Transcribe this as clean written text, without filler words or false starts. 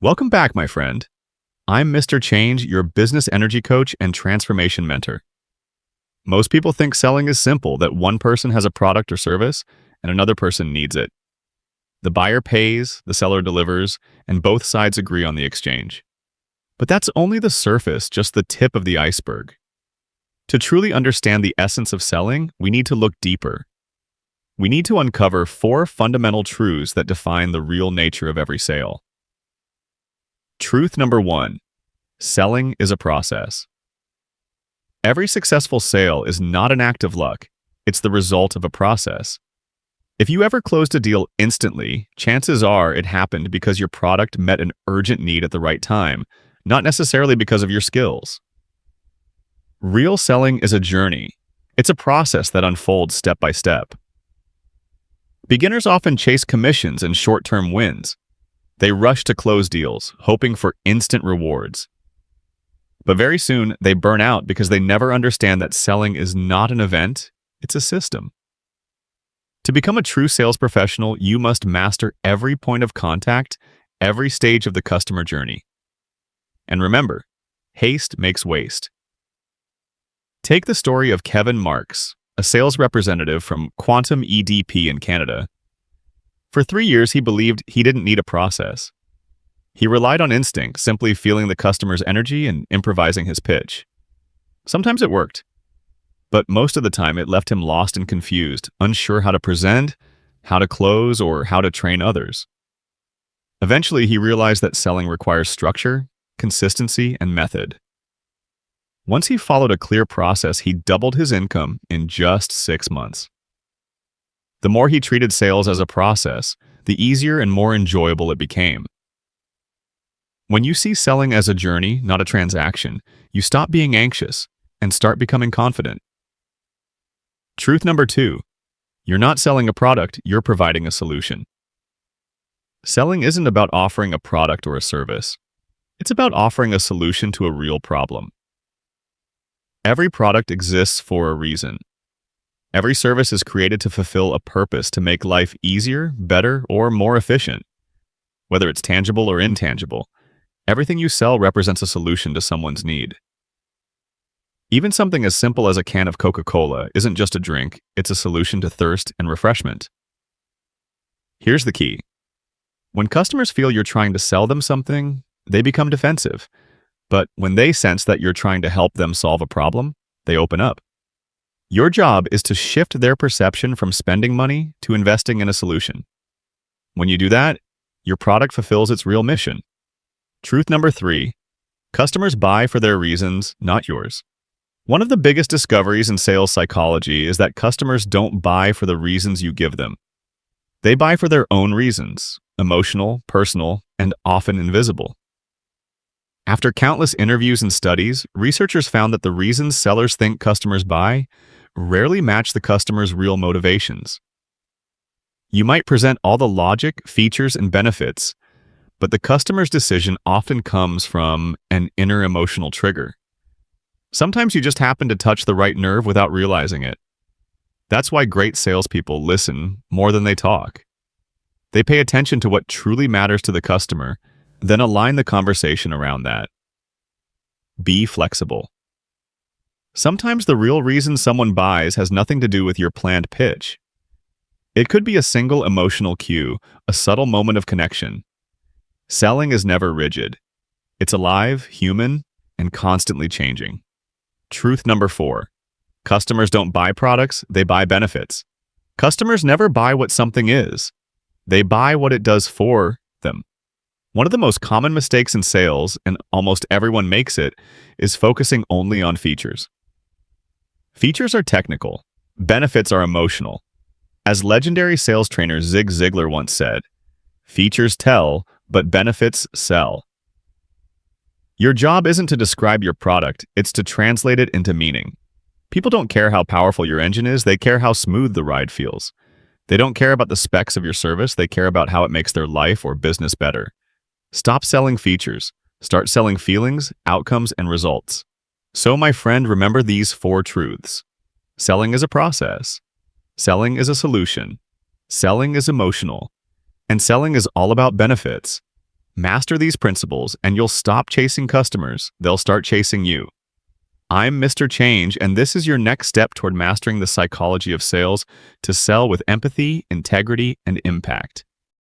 Welcome back, my friend. I'm Mr. Change, your business energy coach and transformation mentor. Most people think selling is simple, that one person has a product or service and another person needs it. The buyer pays, the seller delivers, and both sides agree on the exchange. But that's only the surface, just the tip of the iceberg. To truly understand the essence of selling, we need to look deeper. We need to uncover 4 fundamental truths that define the real nature of every sale. Truth number 1. Selling is a process. Every successful sale is not an act of luck. It's the result of a process. If you ever closed a deal instantly, chances are it happened because your product met an urgent need at the right time, not necessarily because of your skills. Real selling is a journey. It's a process that unfolds step by step. Beginners often chase commissions and short-term wins. They rush to close deals, hoping for instant rewards. But very soon, they burn out because they never understand that selling is not an event, it's a system. To become a true sales professional, you must master every point of contact, every stage of the customer journey. And remember, haste makes waste. Take the story of Kevin Marks, a sales representative from Quantum EDP in Canada. For 3 years, he believed he didn't need a process. He relied on instinct, simply feeling the customer's energy and improvising his pitch. Sometimes it worked, but most of the time it left him lost and confused, unsure how to present, how to close, or how to train others. Eventually, he realized that selling requires structure, consistency, and method. Once he followed a clear process, he doubled his income in just 6 months. The more he treated sales as a process, the easier and more enjoyable it became. When you see selling as a journey, not a transaction, you stop being anxious and start becoming confident. Truth number 2. You're not selling a product, you're providing a solution. Selling isn't about offering a product or a service. It's about offering a solution to a real problem. Every product exists for a reason. Every service is created to fulfill a purpose, to make life easier, better, or more efficient. Whether it's tangible or intangible, everything you sell represents a solution to someone's need. Even something as simple as a can of Coca-Cola isn't just a drink, it's a solution to thirst and refreshment. Here's the key. When customers feel you're trying to sell them something, they become defensive. But when they sense that you're trying to help them solve a problem, they open up. Your job is to shift their perception from spending money to investing in a solution. When you do that, your product fulfills its real mission. Truth number 3. Customers buy for their reasons, not yours. One of the biggest discoveries in sales psychology is that customers don't buy for the reasons you give them. They buy for their own reasons, emotional, personal, and often invisible. After countless interviews and studies, researchers found that the reasons sellers think customers buy rarely match the customer's real motivations. You might present all the logic, features, and benefits, but the customer's decision often comes from an inner emotional trigger. Sometimes you just happen to touch the right nerve without realizing it. That's why great salespeople listen more than they talk. They pay attention to what truly matters to the customer, then align the conversation around that. Be flexible. Sometimes the real reason someone buys has nothing to do with your planned pitch. It could be a single emotional cue, a subtle moment of connection. Selling is never rigid. It's alive, human, and constantly changing. Truth number 4. Customers don't buy products, they buy benefits. Customers never buy what something is. They buy what it does for them. One of the most common mistakes in sales, and almost everyone makes it, is focusing only on features. Features are technical. Benefits are emotional. As legendary sales trainer Zig Ziglar once said, "Features tell, but benefits sell." Your job isn't to describe your product, it's to translate it into meaning. People don't care how powerful your engine is, they care how smooth the ride feels. They don't care about the specs of your service, they care about how it makes their life or business better. Stop selling features. Start selling feelings, outcomes, and results. So, my friend, remember these 4 truths. Selling is a process. Selling is a solution. Selling is emotional. And selling is all about benefits. Master these principles, and you'll stop chasing customers. They'll start chasing you. I'm Mr. Change, and this is your next step toward mastering the psychology of sales to sell with empathy, integrity, and impact.